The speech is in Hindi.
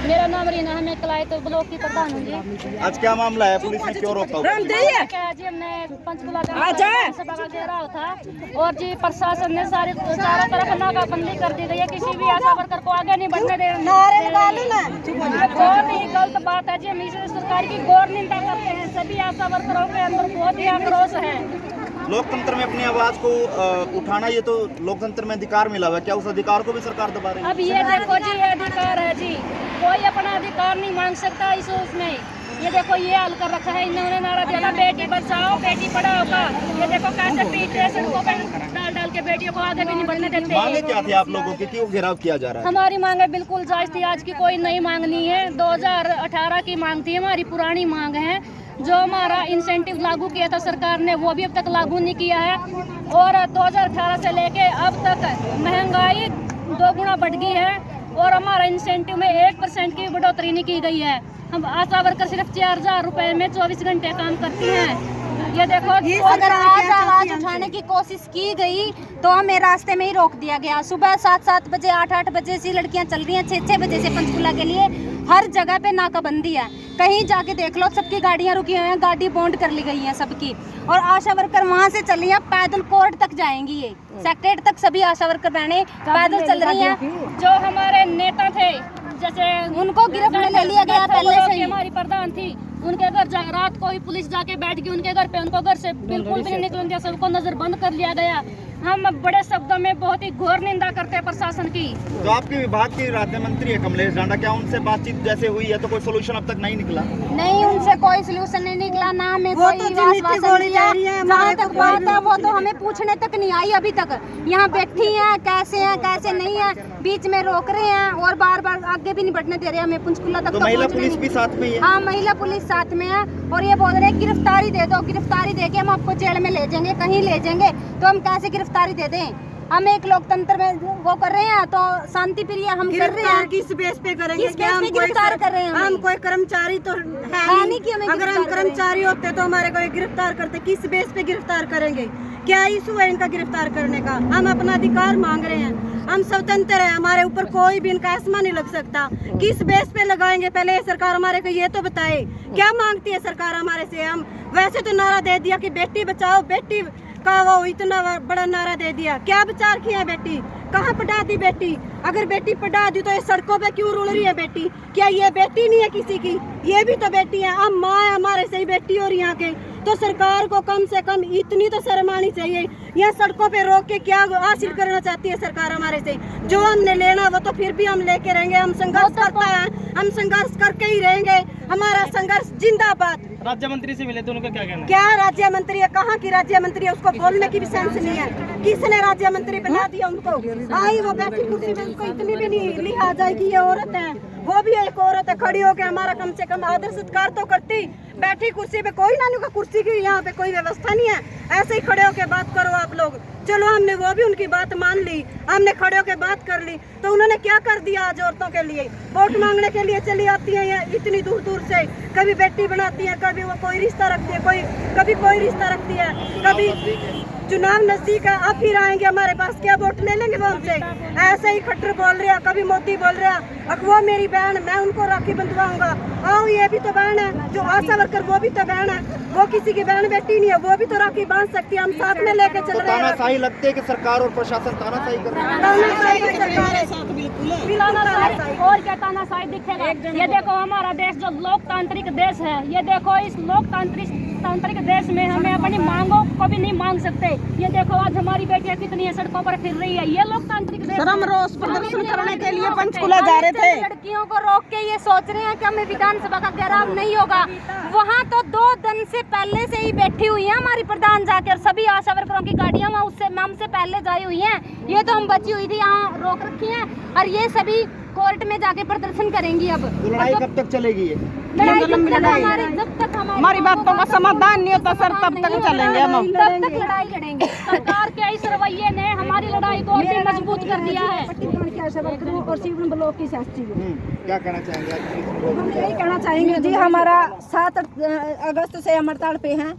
मेरा नाम रीना है, मैं कलाई तो ब्लॉक की प्रधान हूँ जी। आज क्या मामला है, पुलिस ने क्यों रोका? क्या जी, हमने पंचकुला सभा का घेराव था और जी प्रशासन ने चारों तरफ नाकाबंदी कर दी गई है। किसी भी आशा वर्कर को आगे नहीं बढ़ने दे रहे। बहुत ही गलत बात है जी। हम इस सरकार की घोर निंदा करते हैं। सभी आशा वर्करों के अंदर बहुत ही आक्रोश है। लोकतंत्र में अपनी आवाज को उठाना, ये तो लोकतंत्र में अधिकार मिला हुआ है, क्या उस अधिकार को भी सरकार दबा रही है? अब ये देखो जी, ये अधिकार है जी, कोई अपना अधिकार नहीं मांग सकता इस उसमें। ये देखो ये हल कर रखा है इन्होंने, नारा दिया था बेटी बचाओ बेटी पढ़ाओ का। ये देखो कैसे पीछे सड़कों पर डाल के बेटियों को आगे भी नहीं बढ़ने देते। मांगे क्या थे आप लोगों की, क्यों घेराव किया जा रहा है? हमारी मांगे बिल्कुल जायज थी, आज की कोई नई मांग नहीं है। 2018 की मांग थी, हमारी पुरानी मांग है। जो हमारा इंसेंटिव लागू किया था सरकार ने, वो भी अब तक लागू नहीं किया है। और 2018 से लेके अब तक महंगाई 2 गुना बढ़ गई है और हमारा इंसेंटिव में 1% की बढ़ोतरी नहीं की गई है। हम आशा वर्कर सिर्फ 4000 रुपए में 24 घंटे काम करती हैं। ये देखो, अगर आज आवाज उठाने की कोशिश की गई तो हमें रास्ते में ही रोक दिया गया। सुबह 7-7 बजे 8-8 बजे से लड़कियां चल रही हैं, 6-6 बजे से पंचकुला के लिए हर जगह पे नाकाबंदी है। कहीं जाके देख लो, सबकी गाड़ियां रुकी हुई हैं, गाड़ी बॉन्ड कर ली गई है सबकी। और आशा वर्कर वहां से चल रही है, पैदल कोर्ट तक जाएंगी। ये सेक्रेटरी तक सभी आशा वर्कर बहने पैदल चल रही हैं। जो हमारे नेता थे, जैसे उनको गिरफ्त में ले लिया गया पहले से ही। हमारी प्रधान थी, उनके घर रात को ही पुलिस जाके बैठ गई उनके घर पे। उनको घर से बिल्कुल भी नहीं निकलने दिया, सबको नजरबंद कर लिया गया। हम बड़े शब्दों में बहुत ही घोर निंदा करते हैं प्रशासन की। तो आपके विभाग के राज्य मंत्री है कमलेश डांडा, क्या उनसे बातचीत जैसे हुई है तो कोई सोल्यूशन अब तक नहीं निकला? नहीं, उनसे कोई सोल्यूशन नहीं निकला, ना हमें कोई आश्वासन दिया। जहाँ तक बात है वो तो हमें पूछने तक नहीं आई अभी तक। यहाँ बैठी हैं, कैसे नहीं है, बीच में रोक रहे हैं और बार बार आगे भी नहीं बढ़ने दे रहे हमें पंचकुला तक। तो महिला पुलिस भी साथ में है? हाँ, महिला पुलिस साथ में है और ये बोल रहे हैं गिरफ्तारी दे दो, गिरफ्तारी देके हम आपको जेल में ले जाएंगे, कहीं ले जाएंगे। तो हम कैसे गिरफ्तारी दे दें? हम एक लोकतंत्र में वो कर रहे हैं तो शांति प्रिय हम कर रहे हैं। किस बेस पे करेंगे? किस बेस पे गिरफ्तार कर रहे हैं? हम कोई कर्मचारी तो है नहीं कि हमें, अगर हम कर्मचारी होते तो हमारे को गिरफ्तार करते। किस बेस पे गिरफ्तार करेंगे? क्या इशू है इनका गिरफ्तार करने का? हम अपना अधिकार मांग रहे हैं, हम स्वतंत्र हैं, हमारे ऊपर कोई भी इनका आसमान नहीं लग सकता। किस बेस पे लगाएंगे? पहले ये सरकार हमारे को ये तो बताए, क्या मांगती है सरकार हमारे से? हम वैसे तो नारा दे दिया कि बेटी बचाओ बेटी का, वो इतना बड़ा नारा दे दिया, क्या विचार किया? बेटी कहाँ पढ़ा दी? बेटी अगर बेटी पढ़ा दी तो ये सड़कों पे क्यों रुल रही है बेटी? क्या ये बेटी नहीं है किसी की? ये भी तो बेटी है, हम माँ है, हमारे से ही बेटी और यहाँ के। तो सरकार को कम से कम इतनी तो शर्म आनी चाहिए। यहाँ सड़कों पे रोक के क्या हासिल करना चाहती है सरकार हमारे से? जो हमने लेना वो तो फिर भी हम लेके रहेंगे। हम संघर्ष करता है, हम संघर्ष करके ही रहेंगे। हमारा संघर्ष जिंदाबाद। राज्य मंत्री से मिले तो उनका क्या कहना है? क्या राज्य मंत्री है? कहाँ की राज्य मंत्री है? उसको बोलने की भी सेंस नहीं है। किसने राज्य मंत्री बना दिया उनको? आई वो बैठी कुर्सी पे, उसको इतनी भी नहीं लिहाज आएगी। ये औरत है, वो भी एक औरत है, खड़ी होकर हमारा कम से कम आदर सत्कार तो करती। बैठी कुर्सी पे कोई ना, का कुर्सी की यहाँ पे कोई व्यवस्था नहीं है। ऐसे ही खड़े होकर बात करो आप लोग। चलो हमने वो भी उनकी बात मान ली, हमने खड़े होकर बात कर ली, तो उन्होंने क्या कर दिया? आज औरतों के लिए वोट मांगने के लिए चली आती है ये इतनी दूर दूर से, कभी बेटी बनाती है, कभी वो कोई रिश्ता रखती है, कभी कोई रिश्ता रखती है, कभी चुनाव नजदीक है अब फिर आएंगे हमारे पास, क्या वोट ले लेंगे वो हमसे? ऐसे ही खट्टर बोल रहे हैं, कभी मोदी बोल रहे हैं वो मेरी बहन, मैं उनको राखी बंधवाऊंगा। आओ, ये भी तो बहन है, जो आशा वर्कर वो भी तो बहन है, वो किसी की बहन बेटी नहीं है, वो भी तो राखी बांध सकती है। हम साथ में लेके चल रहे हैं। तानाशाही लगती है कि सरकार और प्रशासन तानाशाही कर रहा है? और क्या तानाशाही दिखेगा? ये देखो हमारा देश जो लोकतांत्रिक देश है, ये देखो इस लोकतांत्रिक देश में हमें अपनी मांगों को भी नहीं मांग सकते। ये देखो आज हमारी बेटियां कितनी है सड़कों पर फिर रही है। ये लोकतांत्रिक देश सर, हम रोज प्रदर्शन करने के लिए पंचकुला जा रहे थे। लड़कियों को रोक के ये सोच रहे हैं कि हमें विधानसभा का घेराव नहीं होगा। वहाँ तो 2 दिन से पहले से ही बैठी हुई है हमारी प्रधान जाके, और सभी आशा वर्करों की गाड़ियाँ वहाँ उससे हमसे पहले जाई हुई हैं। ये तो हम बची हुई थी, यहाँ रोक रखी है और ये सभी कोर्ट में जाके प्रदर्शन करेंगी। अब लड़ाई कब तक चलेगी? लड़ाई जब तक हमारी बातों का समाधान नहीं होता सर, तब तक चलेंगे हम, तब तक लड़ाई लड़ेंगे। सरकार के इस रवैये ने हमारी लड़ाई को और भी मजबूत कर दिया है। और शिवन ब्लॉक की शास्त्री क्या कहना चाहेंगे? हम यही कहना चाहेंगे जी, हमारा 7 अगस्त से हम हड़ताल पे हैं।